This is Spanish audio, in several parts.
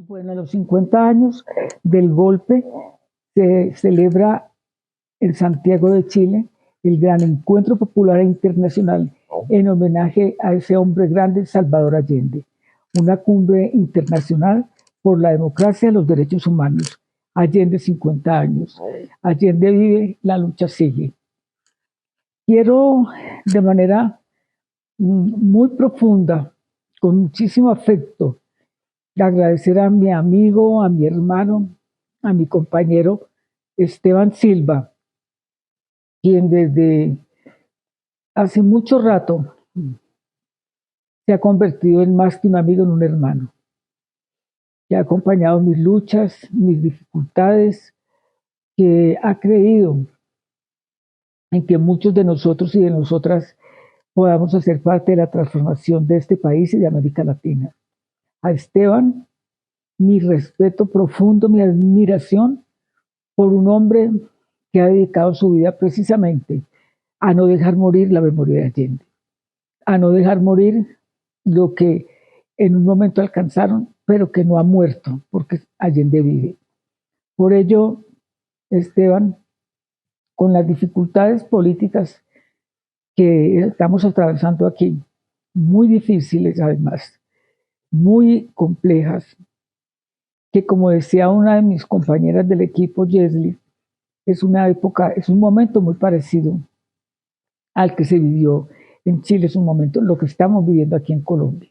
Bueno, a los 50 años del golpe se celebra en Santiago de Chile el gran encuentro popular e internacional en homenaje a ese hombre grande, Salvador Allende. Una cumbre internacional por la democracia y los derechos humanos. Allende 50 años. Allende vive, la lucha sigue. Quiero de manera muy profunda, con muchísimo afecto, agradecer a mi amigo, a mi hermano, a mi compañero Esteban Silva, quien desde hace mucho rato se ha convertido en más que un amigo, en un hermano, que ha acompañado mis luchas, mis dificultades, que ha creído en que muchos de nosotros y de nosotras podamos hacer parte de la transformación de este país y de América Latina. A Esteban, mi respeto profundo, mi admiración por un hombre que ha dedicado su vida precisamente a no dejar morir la memoria de Allende, a no dejar morir lo que en un momento alcanzaron, pero que no ha muerto, porque Allende vive. Por ello, Esteban, con las dificultades políticas que estamos atravesando aquí, muy difíciles además, muy complejas, que como decía una de mis compañeras del equipo, Jesly, es una época, es un momento muy parecido al que se vivió en Chile, es un momento, lo que estamos viviendo aquí en Colombia.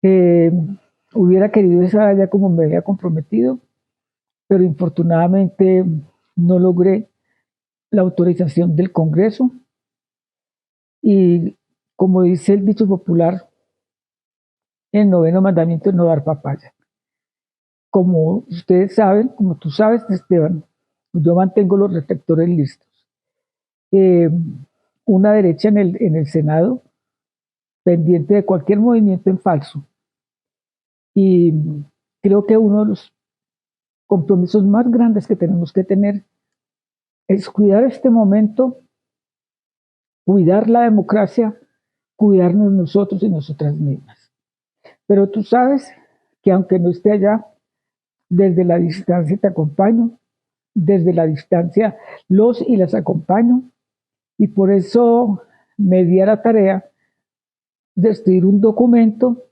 Hubiera querido estar allá como me había comprometido, pero infortunadamente no logré la autorización del Congreso y, como dice el dicho popular, el noveno mandamiento es no dar papaya. Como ustedes saben, como tú sabes, Esteban, yo mantengo los reflectores listos. Una derecha en el Senado, pendiente de cualquier movimiento en falso. Y creo que uno de los compromisos más grandes que tenemos que tener es cuidar este momento, cuidar la democracia, cuidarnos nosotros y nosotras mismas. Pero tú sabes que aunque no esté allá, desde la distancia te acompaño, desde la distancia los y las acompaño, y por eso me di a la tarea de escribir un documento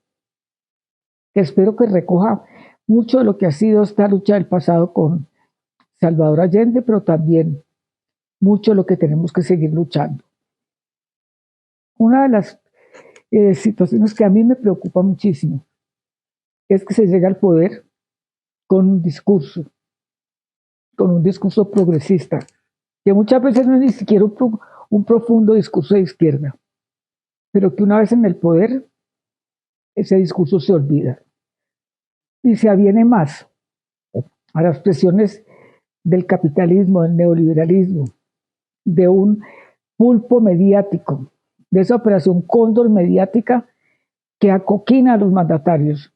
que espero que recoja mucho de lo que ha sido esta lucha del pasado con Salvador Allende, pero también mucho de lo que tenemos que seguir luchando. Una de las situaciones que a mí me preocupa muchísimo es que se llega al poder con un discurso progresista, que muchas veces no es ni siquiera un profundo discurso de izquierda, pero que una vez en el poder, ese discurso se olvida y se aviene más a las presiones del capitalismo, del neoliberalismo, de un pulpo mediático, de esa operación cóndor mediática que acoquina a los mandatarios,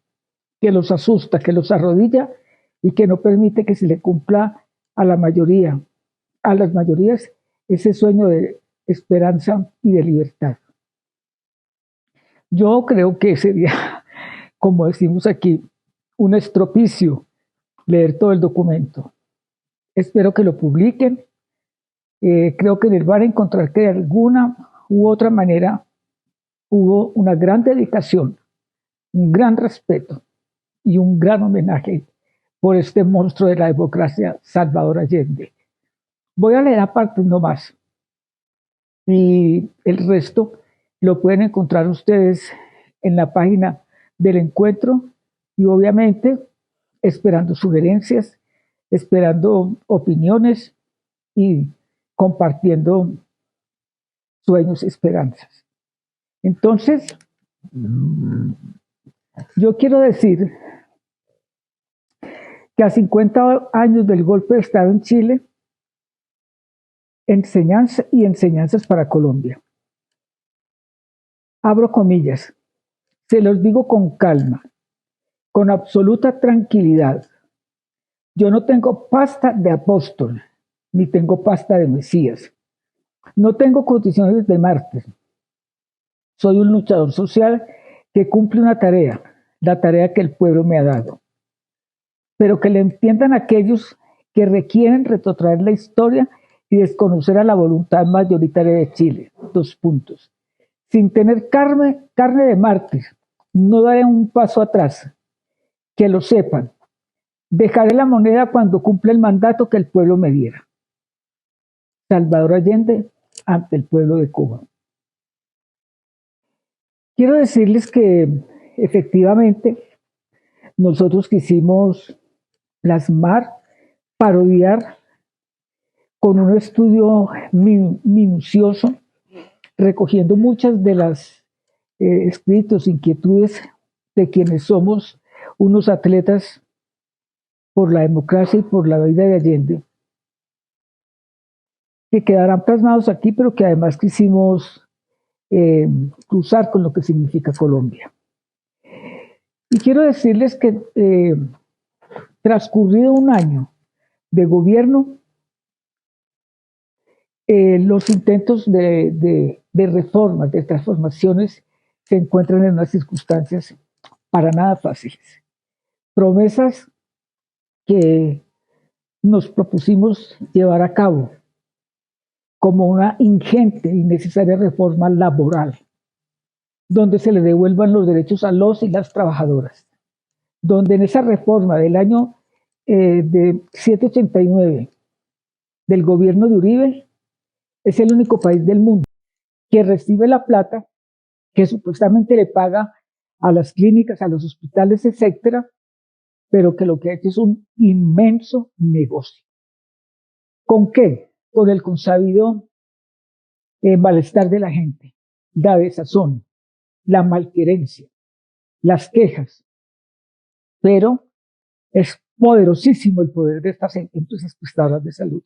que los asusta, que los arrodilla y que no permite que se le cumpla a la mayoría, a las mayorías, ese sueño de esperanza y de libertad. Yo creo que sería, como decimos aquí, un estropicio leer todo el documento. Espero que lo publiquen. Creo que en él van a encontrar que de alguna u otra manera hubo una gran dedicación, un gran respeto y un gran homenaje por este monstruo de la democracia, Salvador Allende. Voy a leer aparte nomás y el resto lo pueden encontrar ustedes en la página del encuentro y obviamente esperando sugerencias, esperando opiniones y compartiendo sueños y esperanzas. Entonces, yo quiero decir que a 50 años del golpe de Estado en Chile, enseñanza y enseñanzas para Colombia. Abro comillas, se los digo con calma, con absoluta tranquilidad. Yo no tengo pasta de apóstol, ni tengo pasta de Mesías. No tengo condiciones de mártir. Soy un luchador social que cumple una tarea, la tarea que el pueblo me ha dado. pero que le entiendan aquellos que requieren retrotraer la historia y desconocer a la voluntad mayoritaria de Chile. 2 puntos. Sin tener carne de mártir, no daré un paso atrás. Que lo sepan. Dejaré la moneda cuando cumpla el mandato que el pueblo me diera. Salvador Allende ante el pueblo de Cuba. Quiero decirles que efectivamente nosotros quisimos plasmar, parodiar con un estudio minucioso, recogiendo muchas de las escritos, inquietudes de quienes somos unos atletas por la democracia y por la vida de Allende, que quedarán plasmados aquí, pero que además quisimos cruzar con lo que significa Colombia. Y quiero decirles que transcurrido un año de gobierno, los intentos de reformas, de transformaciones, se encuentran en unas circunstancias para nada fáciles. Promesas que nos propusimos llevar a cabo, como una ingente y necesaria reforma laboral, donde se le devuelvan los derechos a los y las trabajadoras, donde en esa reforma del año de 789 del gobierno de Uribe, es el único país del mundo que recibe la plata que supuestamente le paga a las clínicas, a los hospitales, etcétera, pero que lo que ha hecho es un inmenso negocio. ¿Con qué? Con el consabido malestar de la gente, la desazón, la malquerencia, las quejas, pero es poderosísimo el poder de estas empresas prestadoras de salud,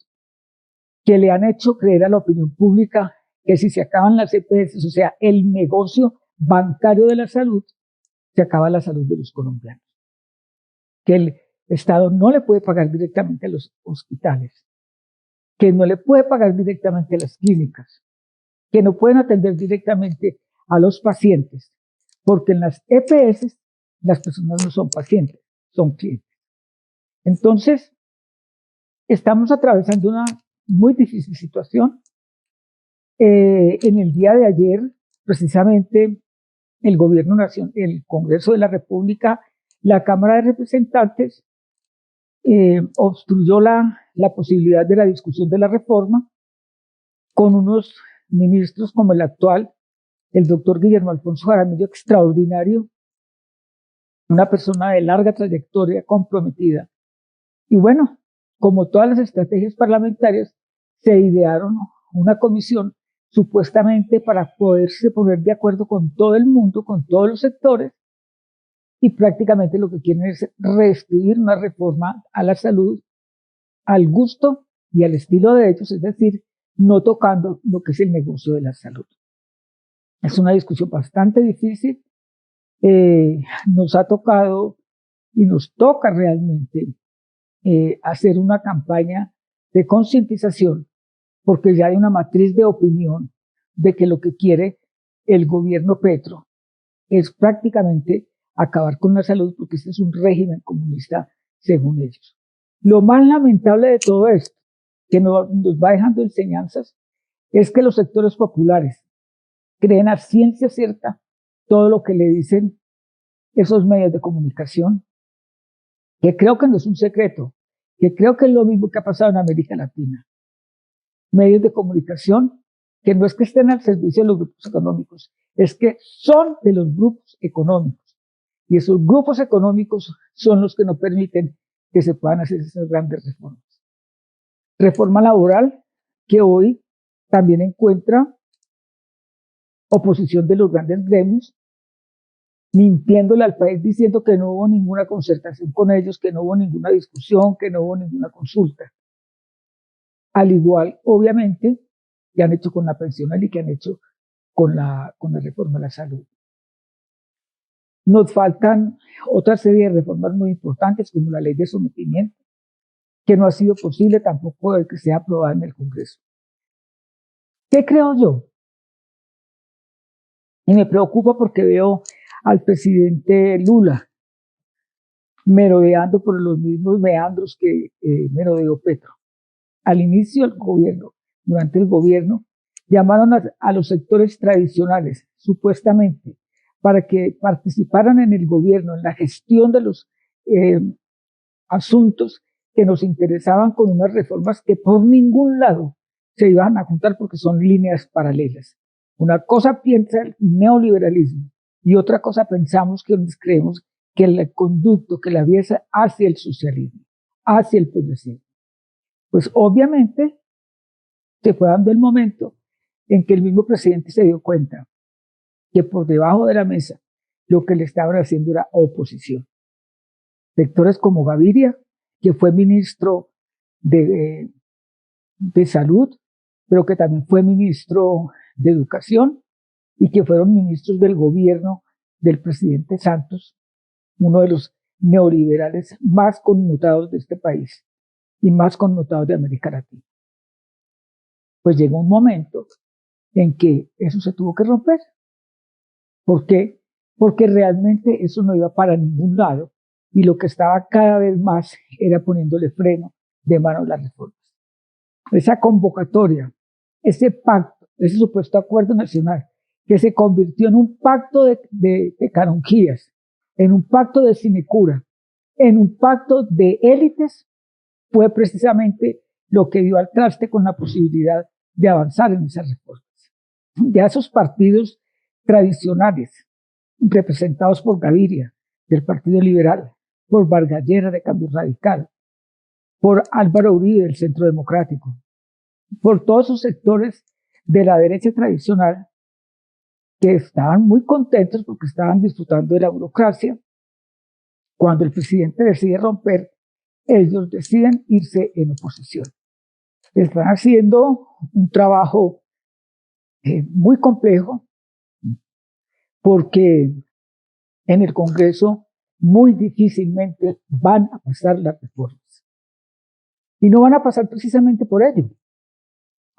que le han hecho creer a la opinión pública que si se acaban las EPS, o sea, el negocio bancario de la salud, se acaba la salud de los colombianos. Que el Estado no le puede pagar directamente a los hospitales, que no le puede pagar directamente a las clínicas, que no pueden atender directamente a los pacientes, porque en las EPS las personas no son pacientes, son clientes. Entonces, estamos atravesando una muy difícil situación. En el día de ayer, precisamente, el Gobierno Nacional, el Congreso de la República, la Cámara de Representantes, obstruyó la posibilidad de la discusión de la reforma con unos ministros como el actual, el doctor Guillermo Alfonso Jaramillo, extraordinario, una persona de larga trayectoria, comprometida. Y bueno, como todas las estrategias parlamentarias, se idearon una comisión supuestamente para poderse poner de acuerdo con todo el mundo, con todos los sectores, y prácticamente lo que quieren es reescribir una reforma a la salud al gusto y al estilo de ellos, es decir, no tocando lo que es el negocio de la salud. Es una discusión bastante difícil. Nos ha tocado y nos toca realmente hacer una campaña de concientización, porque ya hay una matriz de opinión de que lo que quiere el gobierno Petro es prácticamente acabar con la salud, porque este es un régimen comunista según ellos. Lo más lamentable de todo esto, que nos va dejando enseñanzas, es que los sectores populares creen a ciencia cierta todo lo que le dicen esos medios de comunicación, que creo que no es un secreto, que creo que es lo mismo que ha pasado en América Latina. Medios de comunicación que no es que estén al servicio de los grupos económicos, es que son de los grupos económicos. Y esos grupos económicos son los que no permiten que se puedan hacer esas grandes reformas. Reforma laboral que hoy también encuentra oposición de los grandes gremios, mintiéndole al país diciendo que no hubo ninguna concertación con ellos, que no hubo ninguna discusión, que no hubo ninguna consulta. Al igual, obviamente, que han hecho con la pensional y que han hecho con la reforma de la salud. Nos faltan otra serie de reformas muy importantes, como la ley de sometimiento, que no ha sido posible tampoco de que sea aprobada en el Congreso. ¿Qué creo yo? Y me preocupa porque veo al presidente Lula merodeando por los mismos meandros que merodeó Petro. Al inicio del gobierno, durante el gobierno, llamaron a los sectores tradicionales, supuestamente, para que participaran en el gobierno, en la gestión de los asuntos que nos interesaban, con unas reformas que por ningún lado se iban a juntar porque son líneas paralelas. Una cosa piensa el neoliberalismo y otra cosa pensamos que creemos que el conducto, que la vía es hacia el socialismo, hacia el progresismo. Pues obviamente se fue dando el momento en que el mismo presidente se dio cuenta que por debajo de la mesa lo que le estaban haciendo era oposición. Sectores como Gaviria, que fue ministro de Salud, pero que también fue ministro de Educación y que fueron ministros del gobierno del presidente Santos, uno de los neoliberales más connotados de este país y más connotados de América Latina. Pues llegó un momento en que eso se tuvo que romper. ¿Por qué? Porque realmente eso no iba para ningún lado y lo que estaba cada vez más era poniéndole freno de mano a las reformas. Esa convocatoria, ese pacto, ese supuesto acuerdo nacional, que se convirtió en un pacto de canonjías, en un pacto de sinecura, en un pacto de élites, fue precisamente lo que dio al traste con la posibilidad de avanzar en esas reformas. Ya esos partidos tradicionales, representados por Gaviria, del Partido Liberal, por Vargas Lleras, de Cambio Radical, por Álvaro Uribe, del Centro Democrático, por todos esos sectores de la derecha tradicional que estaban muy contentos porque estaban disfrutando de la burocracia. Cuando el presidente decide romper, ellos deciden irse en oposición. Están haciendo un trabajo muy complejo porque en el Congreso muy difícilmente van a pasar las reformas. Y no van a pasar precisamente por ello,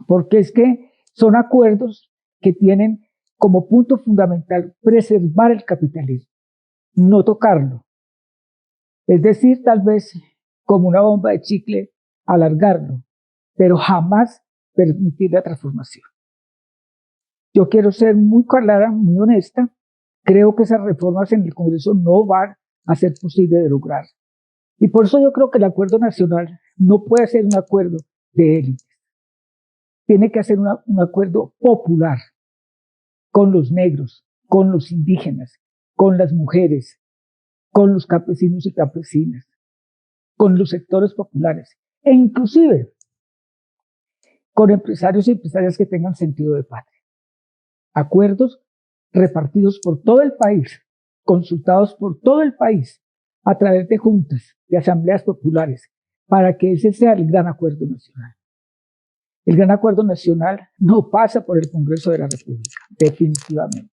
porque es que son acuerdos que tienen como punto fundamental preservar el capitalismo, no tocarlo. Es decir, tal vez como una bomba de chicle, alargarlo, pero jamás permitir la transformación. Yo quiero ser muy clara, muy honesta. Creo que esas reformas en el Congreso no van a ser posible de lograr. Y por eso yo creo que el acuerdo nacional no puede ser un acuerdo de élites. Tiene que ser un acuerdo popular con los negros, con los indígenas, con las mujeres, con los campesinos y campesinas, con los sectores populares e inclusive con empresarios y empresarias que tengan sentido de patria. Acuerdos repartidos por todo el país, consultados por todo el país a través de juntas, de asambleas populares, para que ese sea el gran acuerdo nacional. El gran acuerdo nacional no pasa por el Congreso de la República, definitivamente.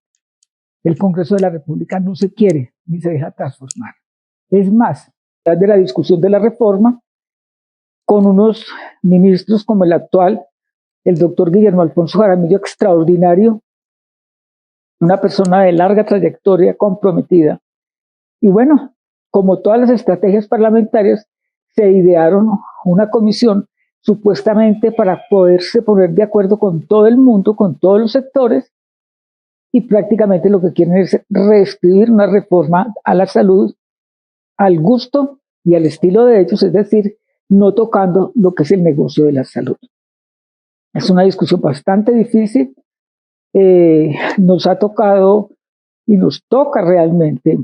El Congreso de la República no se quiere ni se deja transformar. Es más, tras de la discusión de la reforma, con unos ministros como el actual, el doctor Guillermo Alfonso Jaramillo, extraordinario, una persona de larga trayectoria, comprometida. Y bueno, como todas las estrategias parlamentarias, se idearon una comisión supuestamente para poderse poner de acuerdo con todo el mundo, con todos los sectores, y prácticamente lo que quieren es reescribir una reforma a la salud al gusto y al estilo de ellos, es decir, no tocando lo que es el negocio de la salud. Es una discusión bastante difícil. Nos ha tocado y nos toca realmente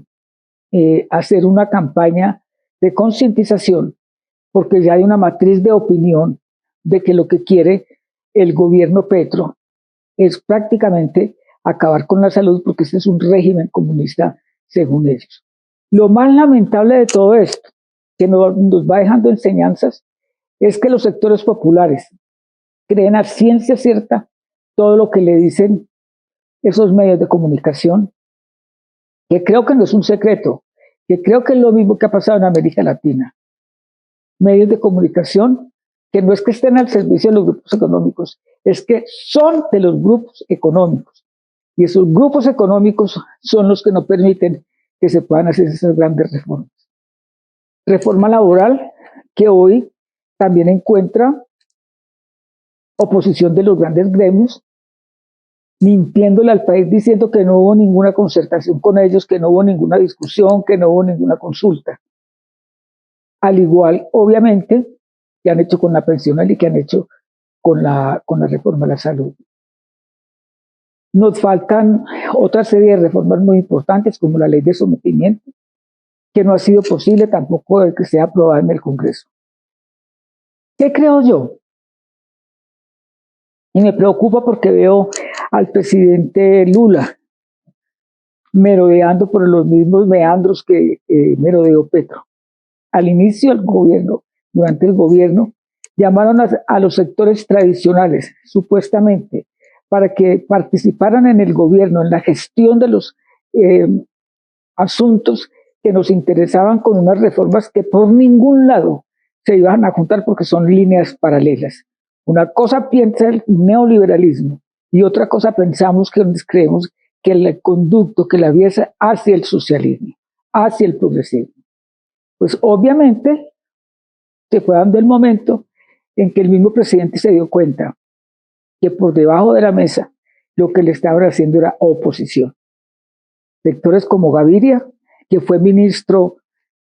hacer una campaña de concientización, porque ya hay una matriz de opinión de que lo que quiere el gobierno Petro es prácticamente acabar con la salud, porque este es un régimen comunista según ellos. Lo más lamentable de todo esto, que nos va dejando enseñanzas, es que los sectores populares creen a ciencia cierta todo lo que le dicen esos medios de comunicación, que creo que no es un secreto, que creo que es lo mismo que ha pasado en América Latina. Medios de comunicación que no es que estén al servicio de los grupos económicos, es que son de los grupos económicos. Y esos grupos económicos son los que no permiten que se puedan hacer esas grandes reformas. reforma laboral que hoy también encuentra oposición de los grandes gremios, mintiéndole al país diciendo que no hubo ninguna concertación con ellos, que no hubo ninguna discusión, que no hubo ninguna consulta. Al igual, obviamente, que han hecho con la pensional y que han hecho con la reforma de la salud. Nos faltan otra serie de reformas muy importantes, como la ley de sometimiento, que no ha sido posible tampoco de que sea aprobada en el Congreso. ¿Qué creo yo? Y me preocupa porque veo al presidente Lula merodeando por los mismos meandros que merodeó Petro. Al inicio del gobierno, durante el gobierno, llamaron a los sectores tradicionales, supuestamente, para que participaran en el gobierno, en la gestión de los asuntos que nos interesaban, con unas reformas que por ningún lado se iban a juntar porque son líneas paralelas. Una cosa piensa el neoliberalismo y otra cosa pensamos que creemos que el conducto, que la vía es hacia el socialismo, hacia el progresismo. Pues obviamente se fue dando el momento en que el mismo presidente se dio cuenta que por debajo de la mesa lo que le estaban haciendo era oposición. Sectores como Gaviria, que fue ministro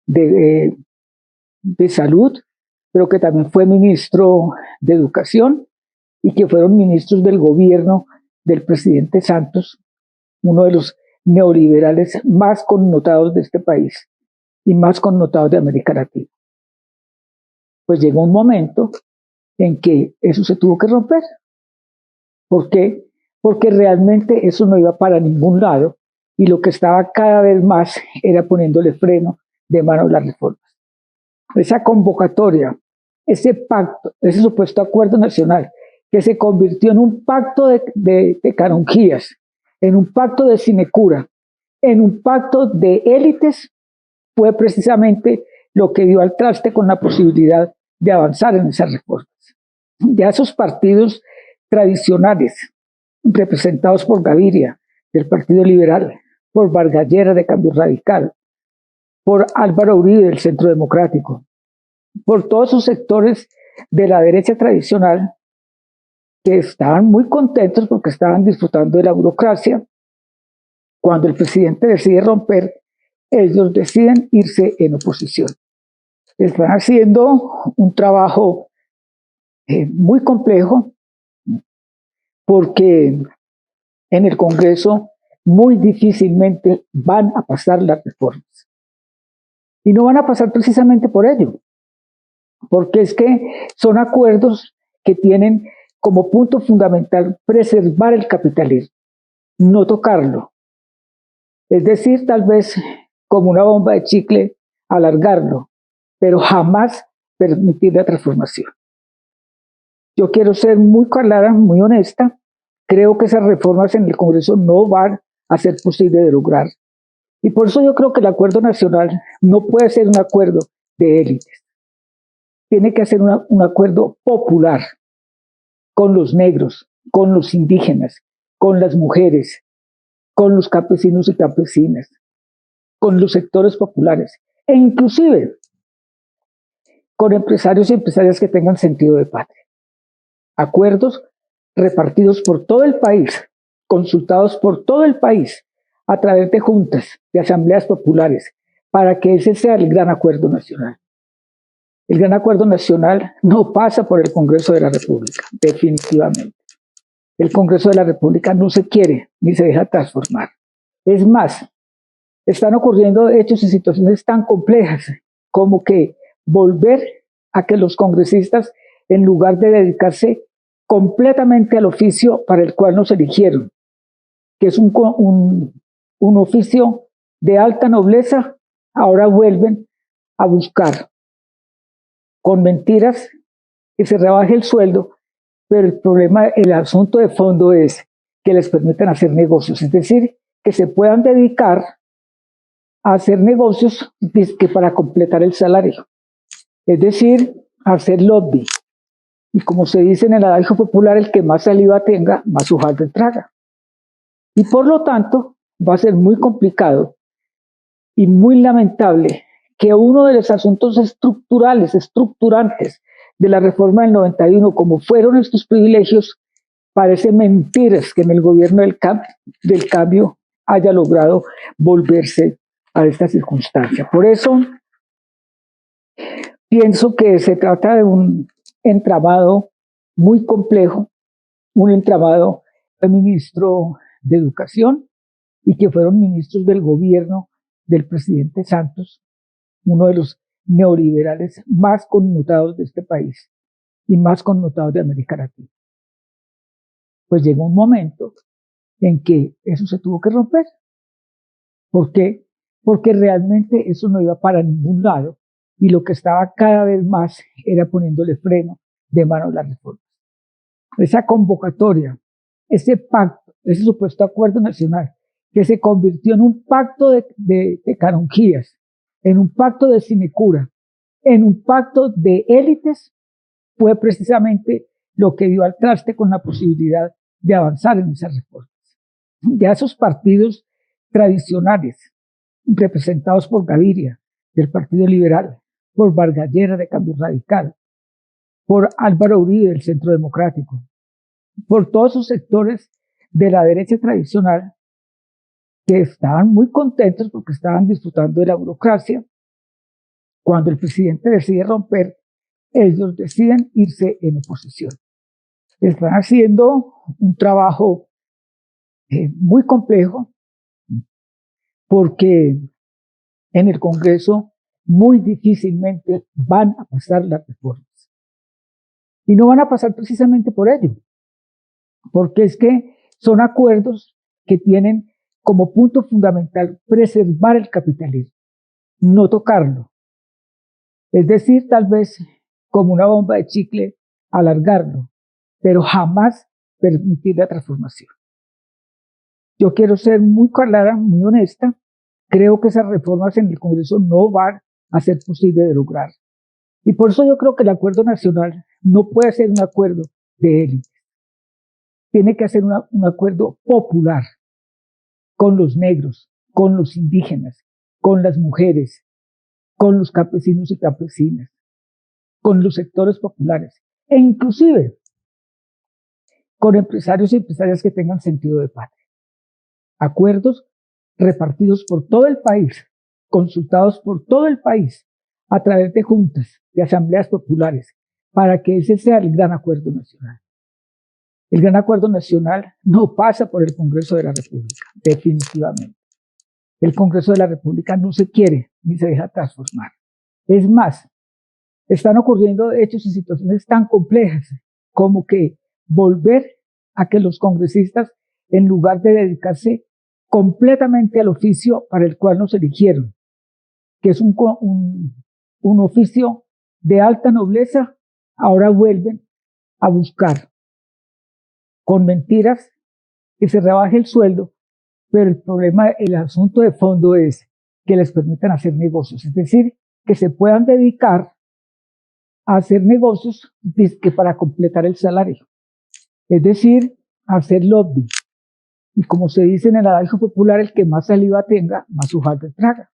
de Salud, pero que también fue ministro de Educación y que fueron ministros del gobierno del presidente Santos, uno de los neoliberales más connotados de este país y más connotados de América Latina. Pues llegó un momento en que eso se tuvo que romper. ¿Por qué? Porque realmente eso no iba para ningún lado y lo que estaba cada vez más era poniéndole freno de mano a las reformas. Esa convocatoria, ese pacto, ese supuesto acuerdo nacional, que se convirtió en un pacto de canonjías, en un pacto de sinecura, en un pacto de élites, fue precisamente lo que dio al traste con la posibilidad de avanzar en esas reformas. Ya esos partidos tradicionales, representados por Gaviria, del Partido Liberal, por Vargas Lleras, de Cambio Radical, por Álvaro Uribe, del Centro Democrático, por todos esos sectores de la derecha tradicional que estaban muy contentos porque estaban disfrutando de la burocracia. Cuando el presidente decide romper, ellos deciden irse en oposición. Están haciendo un trabajo muy complejo porque en el Congreso muy difícilmente van a pasar las reformas. Y no van a pasar precisamente por ello, porque es que son acuerdos que tienen como punto fundamental preservar el capitalismo, no tocarlo. Es decir, tal vez como una bomba de chicle, alargarlo, pero jamás permitir la transformación. Yo quiero ser muy clara, muy honesta. Creo que esas reformas en el Congreso no van a ser posibles de lograr. Y por eso yo creo que el acuerdo nacional no puede ser un acuerdo de élites. Tiene que ser un acuerdo popular con los negros, con los indígenas, con las mujeres, con los campesinos y campesinas, con los sectores populares e inclusive con empresarios y empresarias que tengan sentido de patria. Acuerdos repartidos por todo el país, consultados por todo el país a través de juntas, de asambleas populares, para que ese sea el gran acuerdo nacional. El gran acuerdo nacional no pasa por el Congreso de la República, definitivamente. El Congreso de la República no se quiere ni se deja transformar. Es más, están ocurriendo hechos y situaciones tan complejas como que volver a que los congresistas, en lugar de dedicarse completamente al oficio para el cual nos eligieron, que es un oficio de alta nobleza, ahora vuelven a buscar con mentiras que se rebaje el sueldo, pero el problema, el asunto de fondo es que les permitan hacer negocios, es decir, que se puedan dedicar a hacer negocios que para completar el salario, es decir, hacer lobby. Y como se dice en el adagio popular, el que más saliva tenga, más hojaldre traga. Y por lo tanto, va a ser muy complicado y muy lamentable que uno de los asuntos estructurales, estructurantes de la reforma del 91, como fueron estos privilegios, parece mentiras que en el gobierno del cambio haya logrado volverse a esta circunstancia. Por eso pienso que se trata de un entramado muy complejo, un entramado de ministro de Educación y que fueron ministros del gobierno del presidente Santos, uno de los neoliberales más connotados de este país y más connotados de América Latina. Pues llegó un momento en que eso se tuvo que romper. ¿Por qué? Porque realmente eso no iba para ningún lado y lo que estaba cada vez más era poniéndole freno de mano a las reformas. Esa convocatoria, ese pacto, ese supuesto acuerdo nacional, que se convirtió en un pacto de canonjías, en un pacto de sinecura, en un pacto de élites, fue precisamente lo que dio al traste con la posibilidad de avanzar en esas reformas. Ya esos partidos tradicionales, representados por Gaviria, del Partido Liberal, por Vargas Lleras, de Cambio Radical, por Álvaro Uribe, del Centro Democrático, por todos esos sectores de la derecha tradicional que estaban muy contentos porque estaban disfrutando de la burocracia. Cuando el presidente decide romper, ellos deciden irse en oposición. Están haciendo un trabajo muy complejo porque en el Congreso muy difícilmente van a pasar las reformas. Y no van a pasar precisamente por ello, porque es que son acuerdos que tienen como punto fundamental preservar el capitalismo, no tocarlo. Es decir, tal vez como una bomba de chicle, alargarlo, pero jamás permitir la transformación. Yo quiero ser muy clara, muy honesta. Creo que esas reformas en el Congreso no van a ser posible de lograr. Y por eso yo creo que el acuerdo nacional no puede ser un acuerdo de élite. Tiene que ser un acuerdo popular con los negros, con los indígenas, con las mujeres, con los campesinos y campesinas, con los sectores populares e inclusive con empresarios y empresarias que tengan sentido de patria. Acuerdos repartidos por todo el país, consultados por todo el país a través de juntas, de asambleas populares, para que ese sea el gran acuerdo nacional. El gran acuerdo nacional no pasa por el Congreso de la República, definitivamente. El Congreso de la República no se quiere ni se deja transformar. Es más, están ocurriendo hechos y situaciones tan complejas como que volver a que los congresistas, en lugar de dedicarse completamente al oficio para el cual nos eligieron, que es un oficio de alta nobleza, ahora vuelven a buscar con mentiras que se rebaje el sueldo, pero el problema, el asunto de fondo es que les permitan hacer negocios, es decir, que se puedan dedicar a hacer negocios que para completar el salario, es decir, a hacer lobby. Y como se dice en el adagio popular, el que más saliva tenga, más hojaldre traga.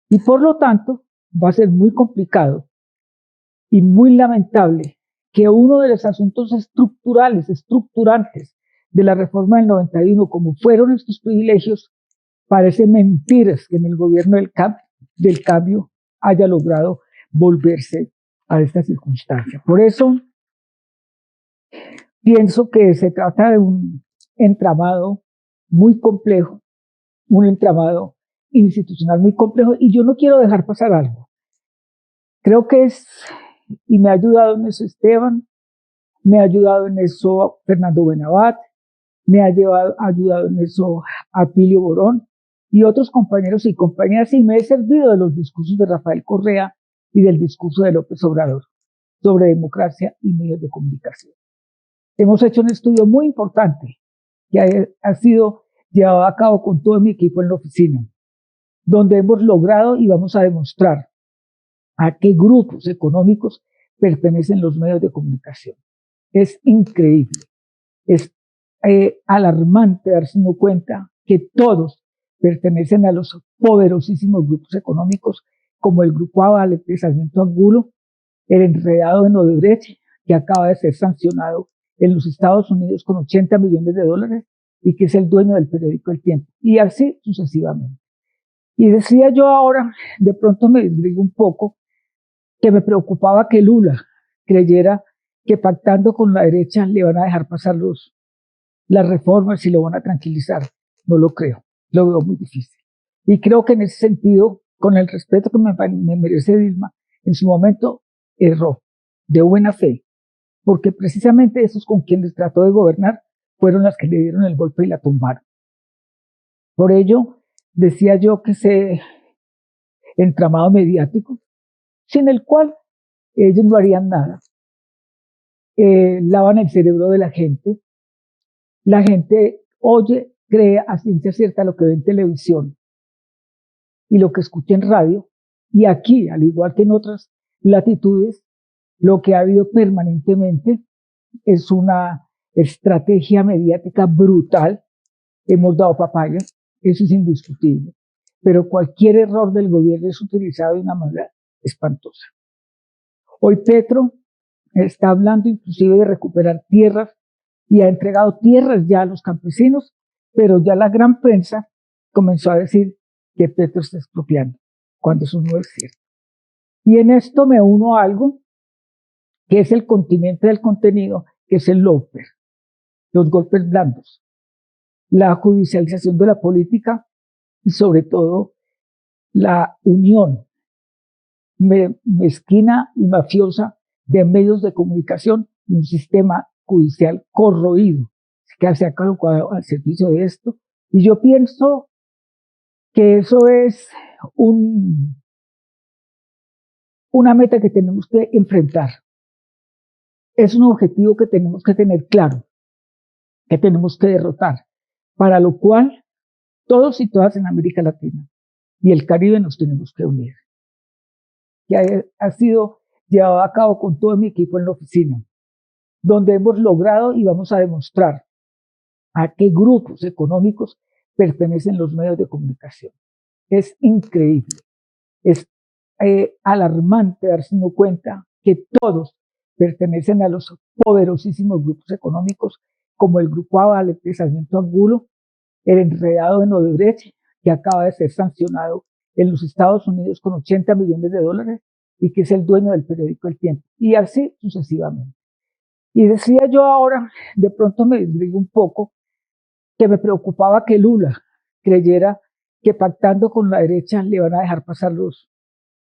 Y por lo tanto, va a ser muy complicado y muy lamentable que uno de los asuntos estructurales, estructurantes de la reforma del 91, como fueron estos privilegios, parece mentiras que en el gobierno del cambio haya logrado volverse a esta circunstancia. Por eso pienso que se trata de un entramado muy complejo, un entramado institucional muy complejo, y yo no quiero dejar pasar algo. Creo que y me ha ayudado en eso Esteban, me ha ayudado en eso Fernando Benavat, me ha ayudado en eso Apilio Borón y otros compañeros y compañeras, y me he servido de los discursos de Rafael Correa y del discurso de López Obrador sobre democracia y medios de comunicación. Hemos hecho un estudio muy importante que ha sido llevado a cabo con todo mi equipo en la oficina, donde hemos logrado y vamos a demostrar a qué grupos económicos pertenecen los medios de comunicación. Es increíble, es alarmante darse cuenta que todos pertenecen a los poderosísimos grupos económicos como el Grupo Aval de Sarmiento Angulo, el enredado en Odebrecht, que acaba de ser sancionado en los Estados Unidos con 80 millones de dólares y que es el dueño del periódico El Tiempo, y así sucesivamente. Y decía yo ahora, de pronto me desligo un poco, que me preocupaba que Lula creyera que pactando con la derecha le van a dejar pasar las reformas y lo van a tranquilizar. No lo creo, lo veo muy difícil. Y creo que en ese sentido, con el respeto que me merece Dilma, en su momento erró, de buena fe, porque precisamente esos con quienes trató de gobernar fueron las que le dieron el golpe y la tumbaron. Por ello, decía yo que ese entramado mediático, sin el cual ellos no harían nada, lavan el cerebro de la gente oye, cree a ciencia cierta lo que ve en televisión y lo que escucha en radio, y aquí, al igual que en otras latitudes, lo que ha habido permanentemente es una estrategia mediática brutal. Hemos dado papaya, eso es indiscutible, pero cualquier error del gobierno es utilizado de una manera espantosa. Hoy Petro está hablando inclusive de recuperar tierras y ha entregado tierras ya a los campesinos, pero ya la gran prensa comenzó a decir que Petro está expropiando, cuando eso no es cierto. Y en esto me uno a algo que es el continente del contenido, que es el lawfare, los golpes blandos, la judicialización de la política y sobre todo la unión mezquina y mafiosa de medios de comunicación y un sistema judicial corroído que se ha colocado al servicio de esto. Y yo pienso que eso es una meta que tenemos que enfrentar. Es un objetivo que tenemos que tener claro, que tenemos que derrotar, para lo cual todos y todas en América Latina y el Caribe nos tenemos que unir. Que ha sido llevado a cabo con todo mi equipo en la oficina, donde hemos logrado y vamos a demostrar a qué grupos económicos pertenecen los medios de comunicación. Es increíble, es alarmante darse uno cuenta que todos pertenecen a los poderosísimos grupos económicos, como el Grupo Aval de Sarmiento Angulo, el enredado en Odebrecht, que acaba de ser sancionado en los Estados Unidos con 80 millones de dólares y que es el dueño del periódico El Tiempo, y así sucesivamente. Y decía yo ahora, de pronto me desligo un poco, que me preocupaba que Lula creyera que pactando con la derecha le van a dejar pasar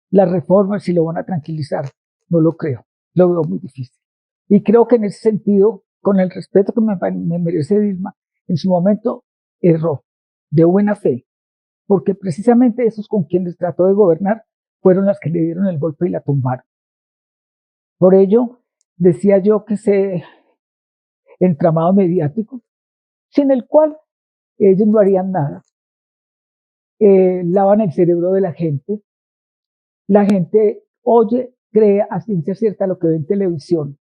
las reformas y lo van a tranquilizar. No lo creo, lo veo muy difícil. Y creo que en ese sentido, con el respeto que me merece Dilma, en su momento erró, de buena fe, porque precisamente esos con quienes trató de gobernar fueron las que le dieron el golpe y la tumbaron. Por ello, decía yo que ese entramado mediático, sin el cual ellos no harían nada, lavan el cerebro de la gente oye, cree a ciencia cierta lo que ve en televisión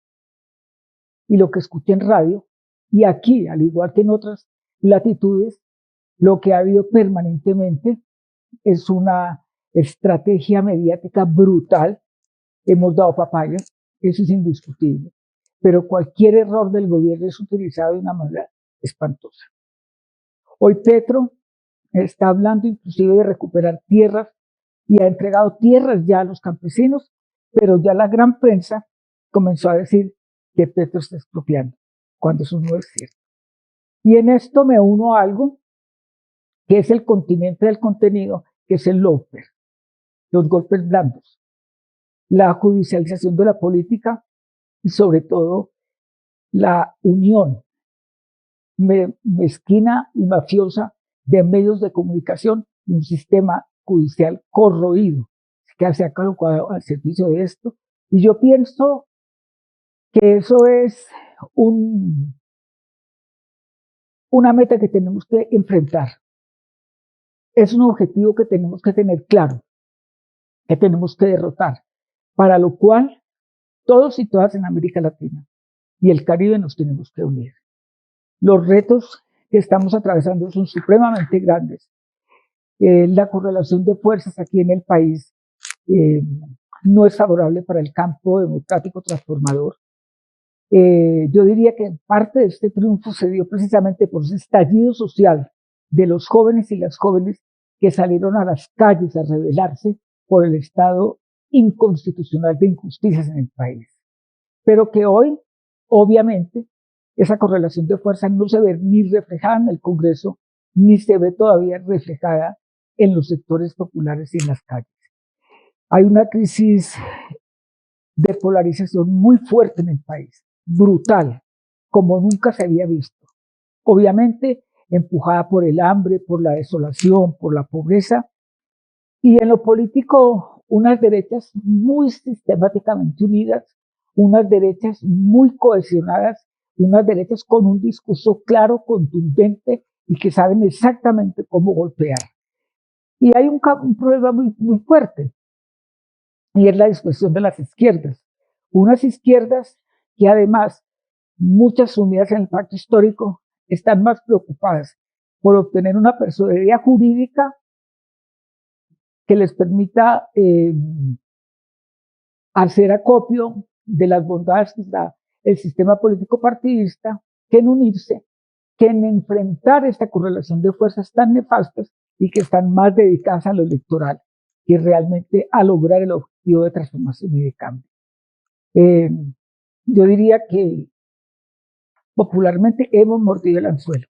y lo que escucha en radio, y aquí, al igual que en otras latitudes, lo que ha habido permanentemente es una estrategia mediática brutal. Hemos dado papaya, eso es indiscutible, pero cualquier error del gobierno es utilizado de una manera espantosa. Hoy Petro está hablando inclusive de recuperar tierras y ha entregado tierras ya a los campesinos, pero ya la gran prensa comenzó a decir que Petro está expropiando, cuando eso no es cierto. Y en esto me uno a algo que es el continente del contenido, que es el lawfare, los golpes blandos, la judicialización de la política y sobre todo la unión mezquina y mafiosa de medios de comunicación y un sistema judicial corroído que se ha colocado al servicio de esto. Y yo pienso que eso es una meta que tenemos que enfrentar. Es un objetivo que tenemos que tener claro, que tenemos que derrotar, para lo cual todos y todas en América Latina y el Caribe nos tenemos que unir. Los retos que estamos atravesando son supremamente grandes. La correlación de fuerzas aquí en el país eh, no es favorable para el campo democrático transformador. Yo diría que parte de este triunfo se dio precisamente por ese estallido social de los jóvenes y las jóvenes que salieron a las calles a rebelarse por el estado inconstitucional de injusticias en el país. Pero que hoy, obviamente, esa correlación de fuerza no se ve ni reflejada en el Congreso, ni se ve todavía reflejada en los sectores populares y en las calles. Hay una crisis de polarización muy fuerte en el país, brutal, como nunca se había visto. Obviamente, empujada por el hambre, por la desolación, por la pobreza, y en lo político, unas derechas muy sistemáticamente unidas, unas derechas muy cohesionadas, unas derechas con un discurso claro, contundente y que saben exactamente cómo golpear. Y hay un problema muy fuerte, y es la discusión de las izquierdas. Unas izquierdas que además, muchas unidas en el pacto histórico, están más preocupadas por obtener una personería jurídica que les permita hacer acopio de las bondades que da el sistema político partidista, que en unirse, que en enfrentar esta correlación de fuerzas tan nefastas y que están más dedicadas a lo electoral que realmente a lograr el objetivo de transformación y de cambio. Yo diría que popularmente hemos mordido el anzuelo.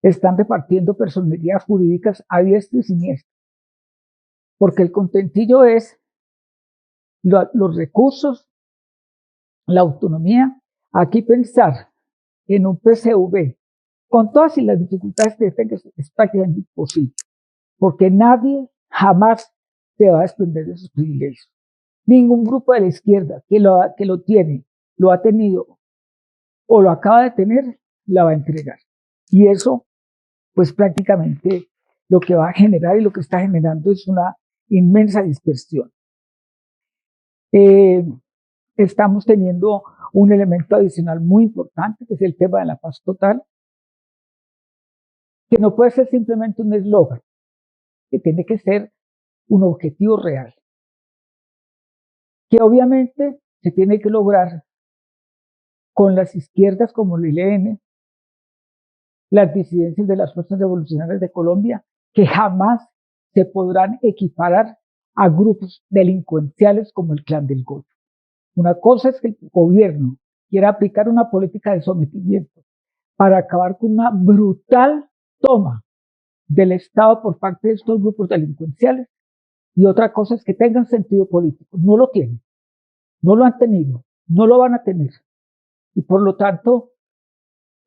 Están repartiendo personerías jurídicas a diestra y siniestra, porque el contentillo es los recursos, la autonomía. Aquí pensar en un PCV, con todas y las dificultades que tenga, es prácticamente imposible, porque nadie jamás se va a desprender de sus privilegios. Ningún grupo de la izquierda que lo tiene, lo ha tenido o lo acaba de tener, la va a entregar. Y eso, pues prácticamente lo que va a generar y lo que está generando es una inmensa dispersión. Estamos teniendo un elemento adicional muy importante, que es el tema de la paz total, que no puede ser simplemente un eslogan, que tiene que ser un objetivo real, que obviamente se tiene que lograr con las izquierdas como el ELN, las disidencias de las fuerzas revolucionarias de Colombia, que jamás se podrán equiparar a grupos delincuenciales como el Clan del Golfo. Una cosa es que el gobierno quiera aplicar una política de sometimiento para acabar con una brutal toma del Estado por parte de estos grupos delincuenciales, y otra cosa es que tengan sentido político. No lo tienen, no lo han tenido, no lo van a tener. Y por lo tanto,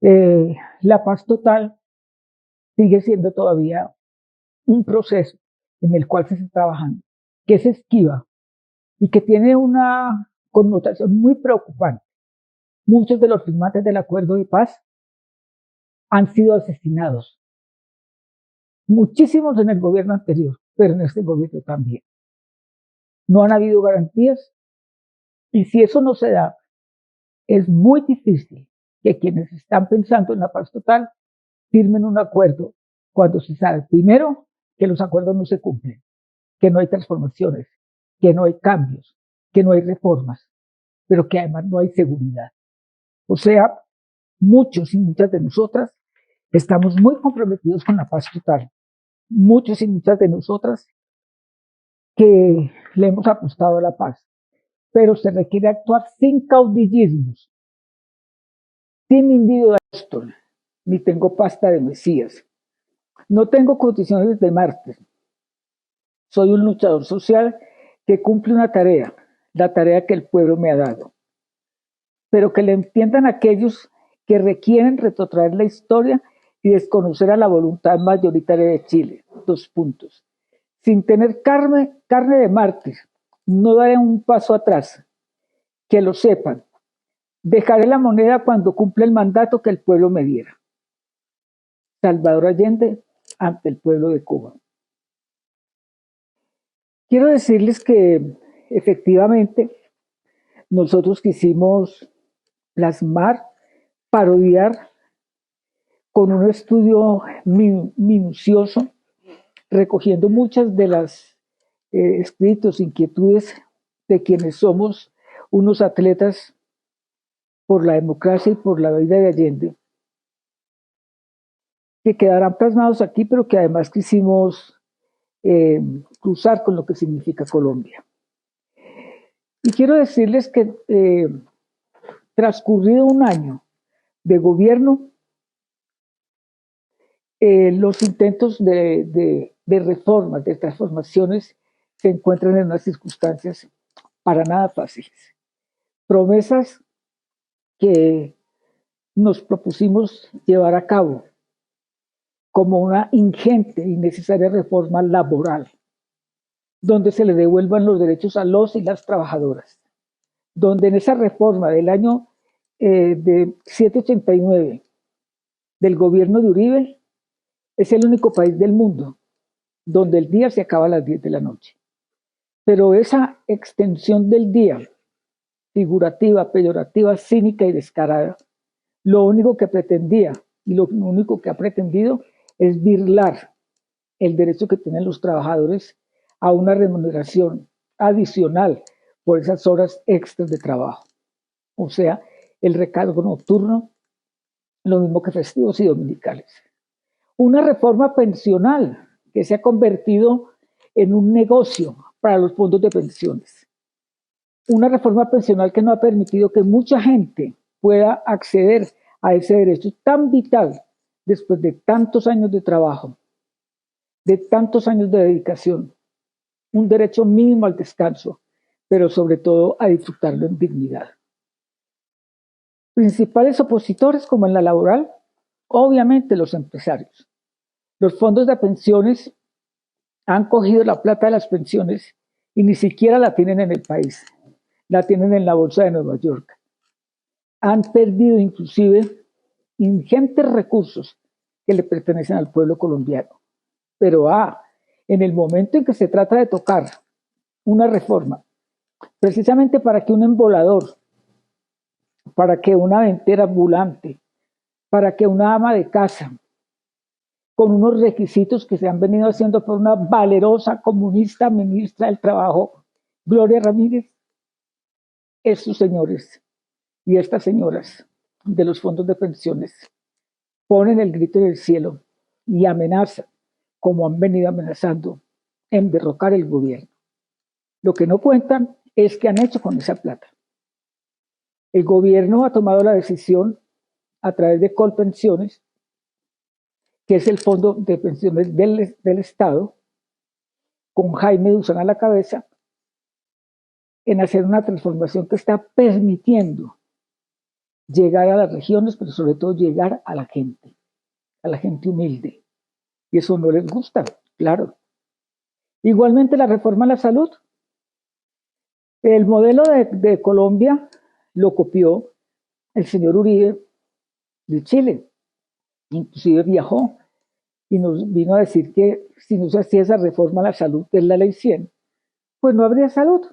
la paz total sigue siendo todavía un proceso en el cual se está trabajando, que es esquiva y que tiene una connotación muy preocupante. Muchos de los firmantes del acuerdo de paz han sido asesinados. Muchísimos en el gobierno anterior, pero en este gobierno también. No han habido garantías, y si eso no se da, es muy difícil que quienes están pensando en la paz total firmen un acuerdo cuando se sabe, primero, que los acuerdos no se cumplen, que no hay transformaciones, que no hay cambios, que no hay reformas, pero que además no hay seguridad. O sea, muchos y muchas de nosotras estamos muy comprometidos con la paz total. Muchos y muchas de nosotras que le hemos apostado a la paz, pero se requiere actuar sin caudillismos, sin individualismo. Ni tengo pasta de Mesías, no tengo condiciones de mártir. Soy un luchador social que cumple una tarea, la tarea que el pueblo me ha dado, pero que le entiendan aquellos que requieren retrotraer la historia y desconocer a la voluntad mayoritaria de Chile. 2 puntos. Sin tener carne de mártir, no daré un paso atrás. Que lo sepan. Dejaré la moneda cuando cumpla el mandato que el pueblo me diera. Salvador Allende ante el pueblo de Cuba. Quiero decirles que efectivamente nosotros quisimos plasmar, parodiar con un estudio minucioso, recogiendo muchas de las escritos, inquietudes de quienes somos unos atletas por la democracia y por la vida de Allende, que quedarán plasmados aquí, pero que además quisimos cruzar con lo que significa Colombia. Y quiero decirles que transcurrido un año de gobierno, los intentos de reformas, de transformaciones, se encuentran en unas circunstancias para nada fáciles. Promesas que nos propusimos llevar a cabo, como una ingente y necesaria reforma laboral, donde se le devuelvan los derechos a los y las trabajadoras, donde en esa reforma del año de 789 del gobierno de Uribe, es el único país del mundo donde el día se acaba a las 10 de la noche. Pero esa extensión del día, figurativa, peyorativa, cínica y descarada, lo único que pretendía y lo único que ha pretendido es birlar el derecho que tienen los trabajadores a una remuneración adicional por esas horas extras de trabajo. O sea, el recargo nocturno, lo mismo que festivos y dominicales. Una reforma pensional que se ha convertido en un negocio para los fondos de pensiones. Una reforma pensional que no ha permitido que mucha gente pueda acceder a ese derecho tan vital después de tantos años de trabajo, de tantos años de dedicación. Un derecho mínimo al descanso, pero sobre todo a disfrutarlo en dignidad. Principales opositores, como en la laboral, obviamente los empresarios. Los fondos de pensiones han cogido la plata de las pensiones y ni siquiera la tienen en el país, la tienen en la bolsa de Nueva York. Han perdido inclusive ingentes recursos que le pertenecen al pueblo colombiano. Pero en el momento en que se trata de tocar una reforma, precisamente para que un embolador, para que una ventera ambulante, para que una ama de casa, con unos requisitos que se han venido haciendo por una valerosa comunista ministra del Trabajo, Gloria Ramírez, estos señores y estas señoras de los fondos de pensiones ponen el grito en el cielo y amenazan, como han venido amenazando, en derrocar el gobierno. Lo que no cuentan es qué han hecho con esa plata. El gobierno ha tomado la decisión a través de Colpensiones, que es el fondo de pensiones del Estado, con Jaime Duzán a la cabeza, en hacer una transformación que está permitiendo llegar a las regiones, pero sobre todo llegar a la gente humilde. Y eso no les gusta, claro. Igualmente la reforma a la salud. El modelo de Colombia lo copió el señor Uribe de Chile. Inclusive viajó y nos vino a decir que si no se hacía esa reforma a la salud, que es la ley 100, pues no habría salud.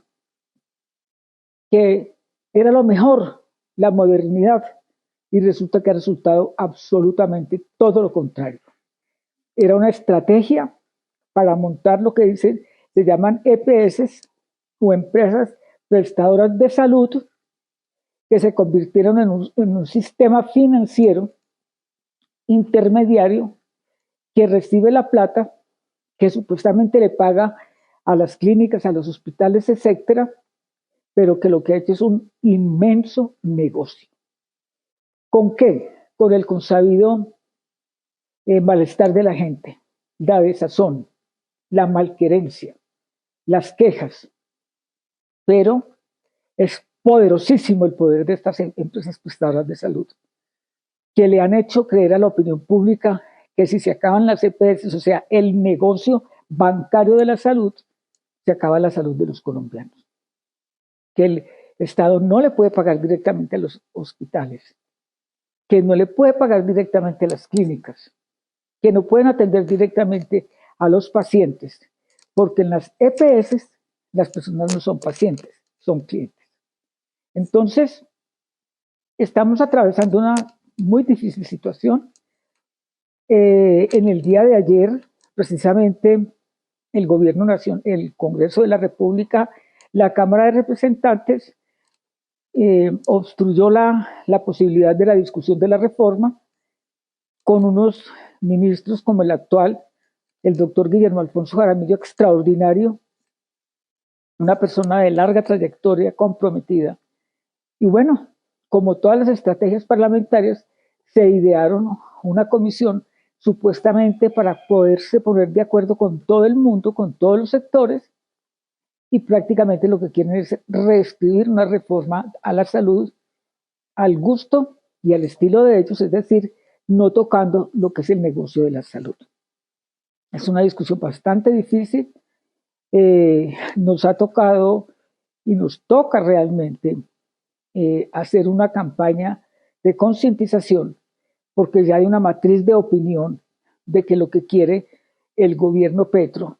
Que era lo mejor, la modernidad, y resulta que ha resultado absolutamente todo lo contrario. Era una estrategia para montar lo que se llaman EPS o empresas prestadoras de salud, que se convirtieron en un sistema financiero intermediario que recibe la plata que supuestamente le paga a las clínicas, a los hospitales, etcétera, pero que lo que ha hecho es un inmenso negocio. ¿Con qué? Con el consabido malestar de la gente, la desazón, la malquerencia, las quejas, pero es poderosísimo el poder de estas empresas prestadoras de salud, que le han hecho creer a la opinión pública que si se acaban las EPS, o sea, el negocio bancario de la salud, se acaba la salud de los colombianos. Que el Estado no le puede pagar directamente a los hospitales, que no le puede pagar directamente a las clínicas, que no pueden atender directamente a los pacientes, porque en las EPS las personas no son pacientes, son clientes. Entonces, estamos atravesando una muy difícil situación. En el día de ayer, precisamente, el gobierno nacional, el Congreso de la República, la Cámara de Representantes, obstruyó la posibilidad de la discusión de la reforma con unos ministros como el actual, el doctor Guillermo Alfonso Jaramillo, extraordinario, una persona de larga trayectoria, comprometida. Y bueno, como todas las estrategias parlamentarias, se idearon una comisión supuestamente para poderse poner de acuerdo con todo el mundo, con todos los sectores, y prácticamente lo que quieren es reescribir una reforma a la salud al gusto y al estilo de ellos, es decir, no tocando lo que es el negocio de la salud. Es una discusión bastante difícil. Nos ha tocado y nos toca realmente hacer una campaña de concientización, porque ya hay una matriz de opinión de que lo que quiere el gobierno Petro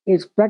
es prácticamente